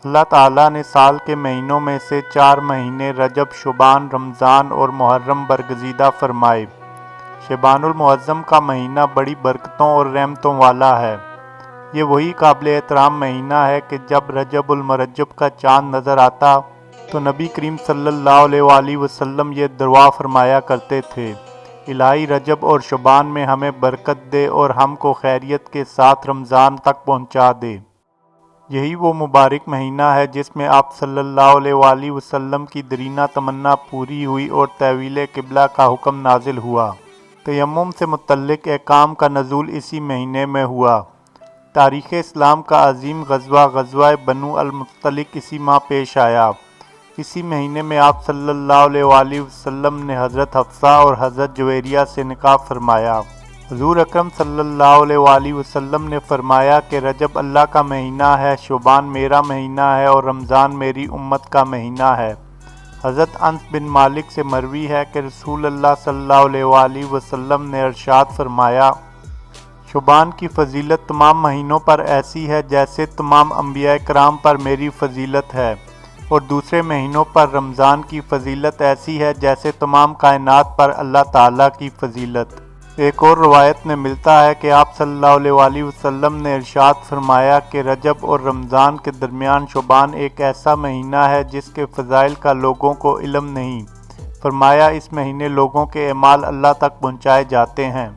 اللہ تعالیٰ نے سال کے مہینوں میں سے 4 مہینے رجب، شعبان، رمضان اور محرم برگزیدہ فرمائے۔ شعبان المعظم کا مہینہ بڑی برکتوں اور رحمتوں والا ہے۔ یہ وہی قابل احترام مہینہ ہے کہ جب رجب المرجب کا چاند نظر آتا تو نبی کریم صلی اللہ علیہ وآلہ وسلم یہ دعا فرمایا کرتے تھے: الہی رجب اور شعبان میں ہمیں برکت دے اور ہم کو خیریت کے ساتھ رمضان تک پہنچا دے۔ یہی وہ مبارک مہینہ ہے جس میں آپ صلی اللہ علیہ وآلہ وسلم کی دیرینہ تمنا پوری ہوئی اور تحویل قبلہ کا حکم نازل ہوا۔ تیمم سے متعلق احکام کا نزول اسی مہینے میں ہوا۔ تاریخ اسلام کا عظیم غزوہ بنو المصطلق اسی ماہ پیش آیا۔ اسی مہینے میں آپ صلی اللہ علیہ وآلہ وسلم نے حضرت حفصہ اور حضرت جویریہ سے نکاح فرمایا۔ حضور اکرم صلی اللہ علیہ وآلہ وسلم نے فرمایا کہ رجب اللہ کا مہینہ ہے، شعبان میرا مہینہ ہے اور رمضان میری امت کا مہینہ ہے۔ حضرت انس بن مالک سے مروی ہے کہ رسول اللہ صلی اللہ علیہ وآلہ وسلم نے ارشاد فرمایا: شعبان کی فضیلت تمام مہینوں پر ایسی ہے جیسے تمام انبیاء کرام پر میری فضیلت ہے، اور دوسرے مہینوں پر رمضان کی فضیلت ایسی ہے جیسے تمام کائنات پر اللہ تعالیٰ کی فضیلت۔ ایک اور روایت میں ملتا ہے کہ آپ صلی اللہ علیہ وآلہ وسلم نے ارشاد فرمایا کہ رجب اور رمضان کے درمیان شعبان ایک ایسا مہینہ ہے جس کے فضائل کا لوگوں کو علم نہیں۔ فرمایا اس مہینے لوگوں کے اعمال اللہ تک پہنچائے جاتے ہیں۔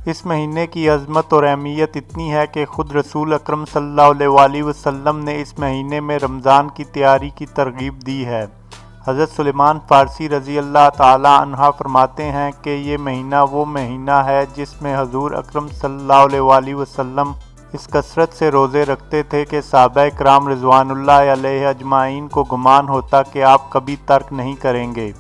اس مہینے کی عظمت اور اہمیت اتنی ہے کہ خود رسول اکرم صلی اللہ علیہ وآلہ وسلم نے اس مہینے میں رمضان کی تیاری کی ترغیب دی ہے۔ حضرت سلیمان فارسی رضی اللہ تعالی عنہ فرماتے ہیں کہ یہ مہینہ وہ مہینہ ہے جس میں حضور اکرم صلی اللہ علیہ وآلہ وسلم اس کثرت سے روزے رکھتے تھے کہ صحابہ کرام رضوان اللہ علیہ اجمعین کو گمان ہوتا کہ آپ کبھی ترک نہیں کریں گے۔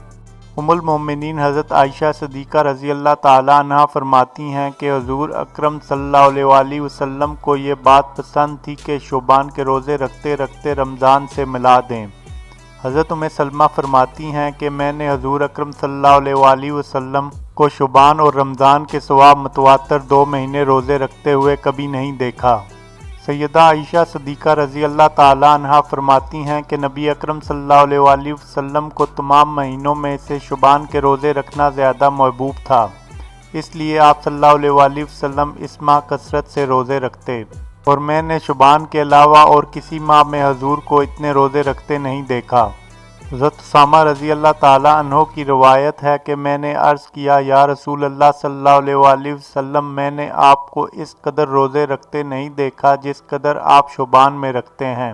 ام المومنین حضرت عائشہ صدیقہ رضی اللہ تعالی عنہ فرماتی ہیں کہ حضور اکرم صلی اللہ علیہ وآلہ وسلم کو یہ بات پسند تھی کہ شعبان کے روزے رکھتے رکھتے رمضان سے ملا دیں۔ حضرت ام سلمہ فرماتی ہیں کہ میں نے حضور اکرم صلی اللہ علیہ وآلہ وسلم کو شعبان اور رمضان کے سوا متواتر 2 مہینے روزے رکھتے ہوئے کبھی نہیں دیکھا۔ سیدہ عائشہ صدیقہ رضی اللہ تعالی عنہ فرماتی ہیں کہ نبی اکرم صلی اللہ علیہ وآلہ وسلم کو تمام مہینوں میں سے شعبان کے روزے رکھنا زیادہ محبوب تھا، اس لیے آپ صلی اللہ علیہ وآلہ وسلم اس ماہ کثرت سے روزے رکھتے، اور میں نے شعبان کے علاوہ اور کسی ماہ میں حضور کو اتنے روزے رکھتے نہیں دیکھا۔ حضرت اسامہ رضی اللہ تعالی عنہ کی روایت ہے کہ میں نے عرض کیا: یا رسول اللہ صلی اللہ علیہ وآلہ وسلم، میں نے آپ کو اس قدر روزے رکھتے نہیں دیکھا جس قدر آپ شعبان میں رکھتے ہیں۔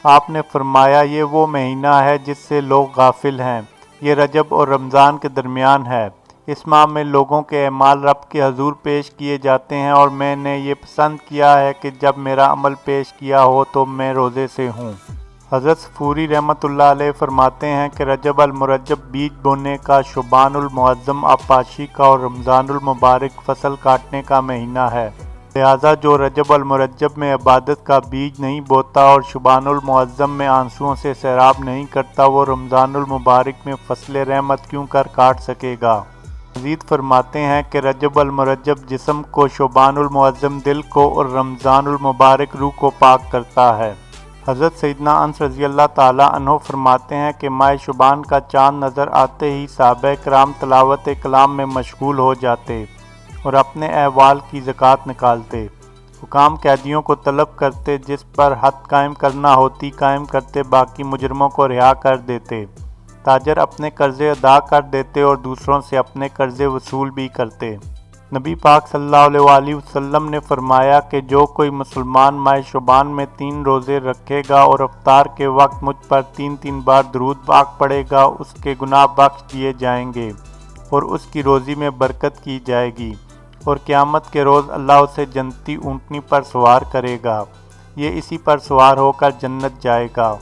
آپ نے فرمایا: یہ وہ مہینہ ہے جس سے لوگ غافل ہیں، یہ رجب اور رمضان کے درمیان ہے۔ اس ماہ میں لوگوں کے اعمال رب کے حضور پیش کیے جاتے ہیں، اور میں نے یہ پسند کیا ہے کہ جب میرا عمل پیش کیا ہو تو میں روزے سے ہوں۔ حضرت صفوری رحمۃ اللہ علیہ فرماتے ہیں کہ رجب المرجب بیج بونے کا، شعبان المعظم آبپاشی کا اور رمضان المبارک فصل کاٹنے کا مہینہ ہے۔ لہٰذا جو رجب المرجب میں عبادت کا بیج نہیں بوتا اور شعبان المعظم میں آنسوؤں سے سیراب نہیں کرتا، وہ رمضان المبارک میں فصل رحمت کیوں کر کاٹ سکے گا؟ مزید فرماتے ہیں کہ رجب المرجب جسم کو، شعبان المعظم دل کو اور رمضان المبارک روح کو پاک کرتا ہے۔ حضرت سیدنا انس رضی اللہ تعالی عنہ فرماتے ہیں کہ ماہ شعبان کا چاند نظر آتے ہی صحابہ کرام تلاوت کلام میں مشغول ہو جاتے اور اپنے احوال کی زکوٰۃ نکالتے، حکام قیدیوں کو طلب کرتے، جس پر حد قائم کرنا ہوتی قائم کرتے، باقی مجرموں کو رہا کر دیتے، تاجر اپنے قرضے ادا کر دیتے اور دوسروں سے اپنے قرضے وصول بھی کرتے۔ نبی پاک صلی اللہ علیہ وآلہ وسلم نے فرمایا کہ جو کوئی مسلمان ماہ شعبان میں 3 روزے رکھے گا اور افطار کے وقت مجھ پر 3 بار درود پاک پڑھے گا، اس کے گناہ بخش دیے جائیں گے اور اس کی روزی میں برکت کی جائے گی، اور قیامت کے روز اللہ اسے جنتی اونٹنی پر سوار کرے گا، یہ اسی پر سوار ہو کر جنت جائے گا۔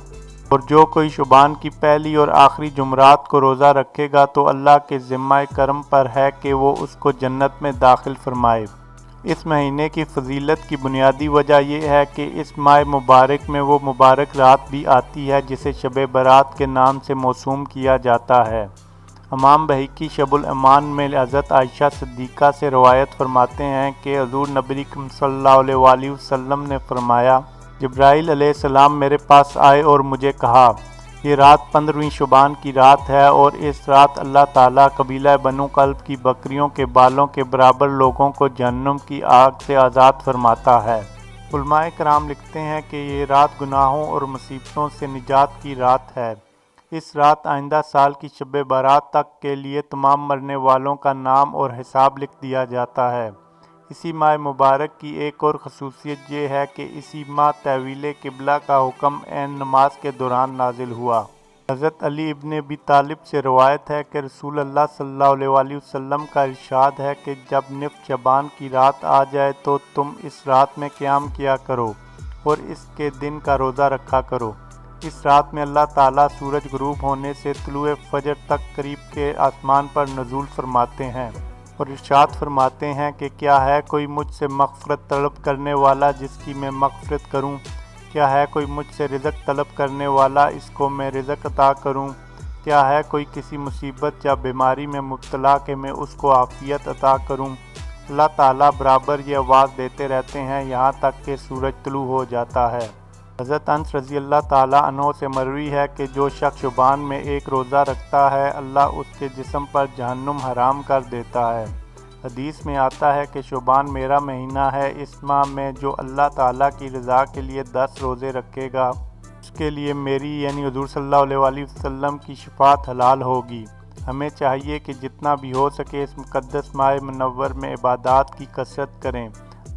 اور جو کوئی شعبان کی پہلی اور آخری جمعرات کو روزہ رکھے گا تو اللہ کے ذمہ کرم پر ہے کہ وہ اس کو جنت میں داخل فرمائے۔ اس مہینے کی فضیلت کی بنیادی وجہ یہ ہے کہ اس ماہ مبارک میں وہ مبارک رات بھی آتی ہے جسے شب برات کے نام سے موسوم کیا جاتا ہے۔ امام بہقی شب الایمان میں حضرت عائشہ صدیقہ سے روایت فرماتے ہیں کہ حضور نبی کریم صلی اللہ علیہ وآلہ وسلم نے فرمایا: جبرائیل علیہ السلام میرے پاس آئے اور مجھے کہا، یہ رات 15ویں شعبان کی رات ہے اور اس رات اللہ تعالیٰ قبیلہ بنو کلب کی بکریوں کے بالوں کے برابر لوگوں کو جہنم کی آگ سے آزاد فرماتا ہے۔ علماء کرام لکھتے ہیں کہ یہ رات گناہوں اور مصیبتوں سے نجات کی رات ہے۔ اس رات آئندہ سال کی شب برات تک کے لیے تمام مرنے والوں کا نام اور حساب لکھ دیا جاتا ہے۔ اسی ماہ مبارک کی ایک اور خصوصیت یہ ہے کہ اسی ماہ تحویل قبلہ کا حکم عین نماز کے دوران نازل ہوا۔ حضرت علی ابن ابی طالب سے روایت ہے کہ رسول اللہ صلی اللہ علیہ وسلم کا ارشاد ہے کہ جب نصف شعبان کی رات آ جائے تو تم اس رات میں قیام کیا کرو اور اس کے دن کا روزہ رکھا کرو۔ اس رات میں اللہ تعالیٰ سورج غروب ہونے سے طلوع فجر تک قریب کے آسمان پر نزول فرماتے ہیں اور ارشاد فرماتے ہیں کہ کیا ہے کوئی مجھ سے مغفرت طلب کرنے والا جس کی میں مغفرت کروں؟ کیا ہے کوئی مجھ سے رزق طلب کرنے والا اس کو میں رزق عطا کروں؟ کیا ہے کوئی کسی مصیبت یا بیماری میں مبتلا کہ میں اس کو عافیت عطا کروں؟ اللہ تعالیٰ برابر یہ آواز دیتے رہتے ہیں یہاں تک کہ سورج طلوع ہو جاتا ہے۔ حضرت انس رضی اللہ تعالیٰ عنہ سے مروی ہے کہ جو شخص شعبان میں ایک روزہ رکھتا ہے اللہ اس کے جسم پر جہنم حرام کر دیتا ہے۔ حدیث میں آتا ہے کہ شعبان میرا مہینہ ہے، اس ماہ میں جو اللہ تعالیٰ کی رضا کے لیے 10 روزے رکھے گا اس کے لیے میری یعنی حضور صلی اللہ علیہ وسلم کی شفاعت حلال ہوگی۔ ہمیں چاہیے کہ جتنا بھی ہو سکے اس مقدس ماہ منور میں عبادات کی کثرت کریں،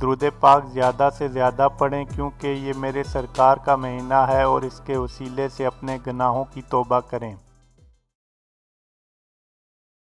درود پاک زیادہ سے زیادہ پڑھیں کیونکہ یہ میرے سرکار کا مہینہ ہے اور اس کے وسیلے سے اپنے گناہوں کی توبہ کریں۔